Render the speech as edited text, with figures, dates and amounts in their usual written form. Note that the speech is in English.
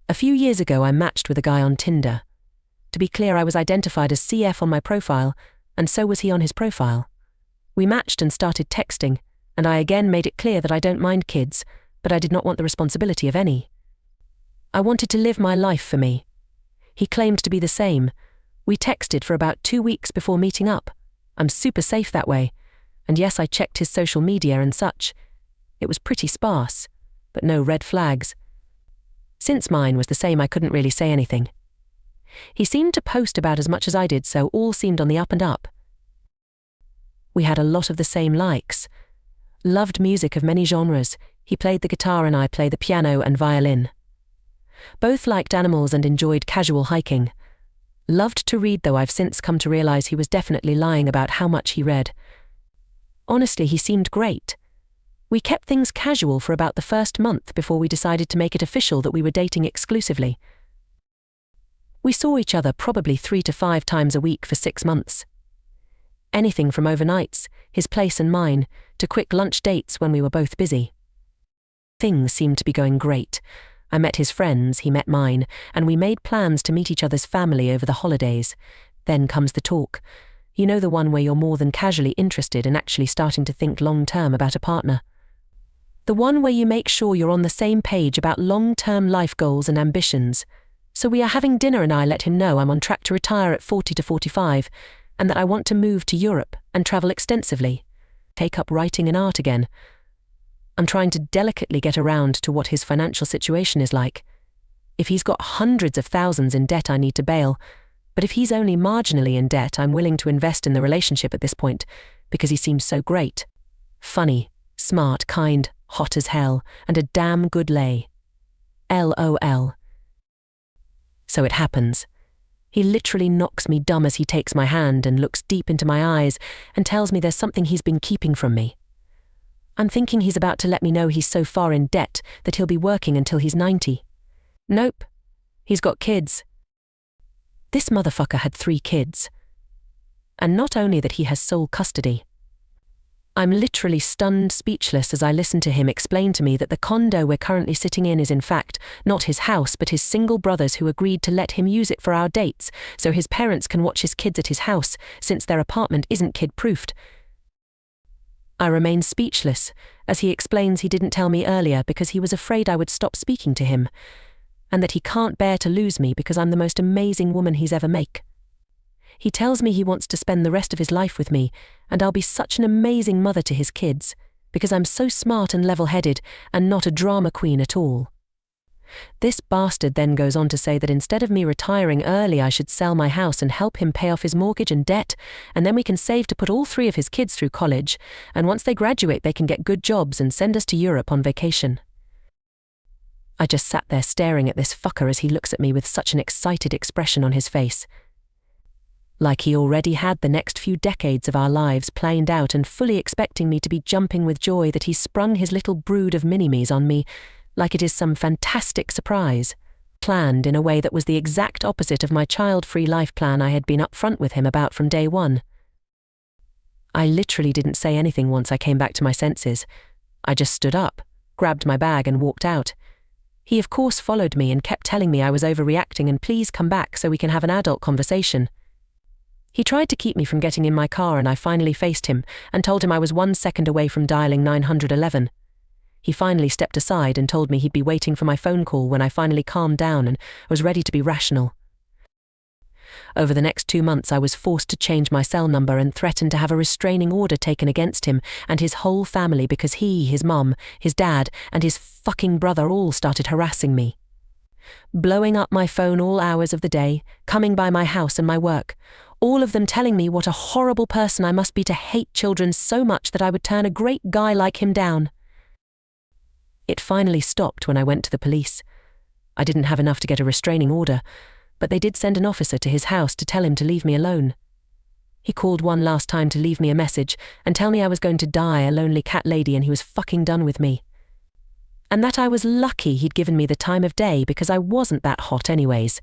A few years ago I matched with a guy on Tinder. To be clear, I was identified as CF on my profile, and so was he on his profile. We matched and started texting, and I again made it clear that I don't mind kids, but I did not want the responsibility of any. I wanted to live my life for me. He claimed to be the same. We texted for about 2 weeks before meeting up. I'm super safe that way. And yes, I checked his social media and such. It was pretty sparse, but no red flags. Since mine was the same, I couldn't really say anything. He seemed to post about as much as I did, so all seemed on the up and up. We had a lot of the same likes. Loved music of many genres. He played the guitar and I play the piano and violin. Both liked animals and enjoyed casual hiking. Loved to read, though I've since come to realize he was definitely lying about how much he read. Honestly, he seemed great. We kept things casual for about the first month before we decided to make it official that we were dating exclusively. We saw each other probably 3 to 5 times a week for 6 months. Anything from overnights, his place and mine, to quick lunch dates when we were both busy. Things seemed to be going great. I met his friends, he met mine, and we made plans to meet each other's family over the holidays. Then comes the talk. You know, the one where you're more than casually interested and actually starting to think long-term about a partner. The one where you make sure you're on the same page about long-term life goals and ambitions. So we are having dinner and I let him know I'm on track to retire at 40 to 45 and that I want to move to Europe and travel extensively. Take up writing and art again. I'm trying to delicately get around to what his financial situation is like. If he's got hundreds of thousands in debt, I need to bail. But if he's only marginally in debt, I'm willing to invest in the relationship at this point because he seems so great. Funny, smart, kind, hot as hell, and a damn good lay. LOL. So it happens. He literally knocks me dumb as he takes my hand and looks deep into my eyes and tells me there's something he's been keeping from me. I'm thinking he's about to let me know he's so far in debt that he'll be working until he's 90. Nope. He's got kids. This motherfucker had 3 kids. And not only that, he has sole custody. I'm literally stunned, speechless as I listen to him explain to me that the condo we're currently sitting in is in fact not his house but his single brother's, who agreed to let him use it for our dates so his parents can watch his kids at his house since their apartment isn't kid-proofed. I remain speechless as he explains he didn't tell me earlier because he was afraid I would stop speaking to him, and that he can't bear to lose me because I'm the most amazing woman he's ever met. He tells me he wants to spend the rest of his life with me, and I'll be such an amazing mother to his kids, because I'm so smart and level-headed and not a drama queen at all. This bastard then goes on to say that instead of me retiring early, I should sell my house and help him pay off his mortgage and debt, and then we can save to put all 3 of his kids through college, and once they graduate they can get good jobs and send us to Europe on vacation. I just sat there staring at this fucker as he looks at me with such an excited expression on his face. Like he already had the next few decades of our lives planned out and fully expecting me to be jumping with joy that he sprung his little brood of mini-me's on me like it is some fantastic surprise, planned in a way that was the exact opposite of my child-free life plan I had been upfront with him about from day one. I literally didn't say anything once I came back to my senses. I just stood up, grabbed my bag and walked out. He of course followed me and kept telling me I was overreacting and please come back so we can have an adult conversation. He tried to keep me from getting in my car and I finally faced him and told him I was 1 second away from dialing 911. He finally stepped aside and told me he'd be waiting for my phone call when I finally calmed down and was ready to be rational. Over the next 2 months I was forced to change my cell number and threatened to have a restraining order taken against him and his whole family because he, his mum, his dad and his fucking brother all started harassing me. Blowing up my phone all hours of the day, coming by my house and my work, all of them telling me what a horrible person I must be to hate children so much that I would turn a great guy like him down. It finally stopped when I went to the police. I didn't have enough to get a restraining order, but they did send an officer to his house to tell him to leave me alone. He called one last time to leave me a message and tell me I was going to die a lonely cat lady and he was fucking done with me. And that I was lucky he'd given me the time of day because I wasn't that hot anyways.